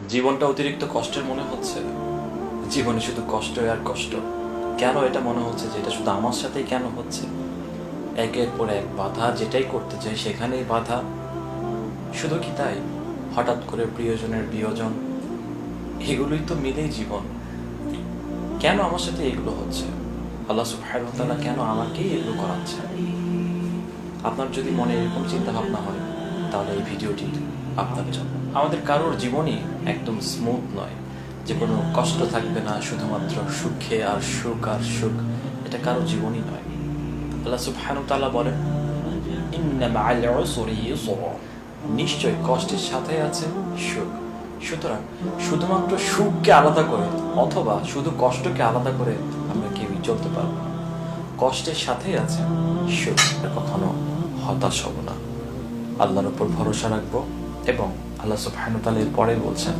জীবনটা অতিরিক্ত কষ্টের মনে হচ্ছে। জীবনে শুধু কষ্ট আর কষ্ট। কেন এটা মনে হচ্ছে যে এটা শুধু আমার সাথেই কেন হচ্ছে? একের পর এক বাধা, যেটাই করতে চাই সেখানেই বাধা। শুধু কি তাই, হঠাৎ করে প্রিয়জনের বিয়োজন, এগুলোই তো মিলেই জীবন। কেন আমার সাথে এগুলো হচ্ছে? আল্লাহ সুবহানাহু ওয়া তাআলা কেন আমাকেই এগুলো করাচ্ছে? আপনার যদি মনে এরকম চিন্তা ভাবনা হয়, তাহলে এই ভিডিওটি আপনার জন্য। আমাদের কারোর জীবনই একদম স্মুথ নয়, যে কোনো কষ্ট থাকবে না, শুধুমাত্র সুখে আর সুখ আর সুখ, এটা কারোর জীবনই নয়। আল্লাহ সুবহানাহু ওয়া তাআলা বলেন, ইন্না মা'আল উসরি ইউসরা, নিশ্চয় কষ্টের সাথে আছে সুখ। সুতরাং শুধুমাত্র সুখকে আলাদা করে অথবা শুধু কষ্টকে আলাদা করে আমরা কেউই চলতে পারবো না। কষ্টের সাথেই আছে সুখ। কখনো হতাশ হব না, আল্লাহর উপর ভরসা রাখবো। এবং আল্লাহ সুবহানাহু ওয়া তাআলা এর পরে বলছেন,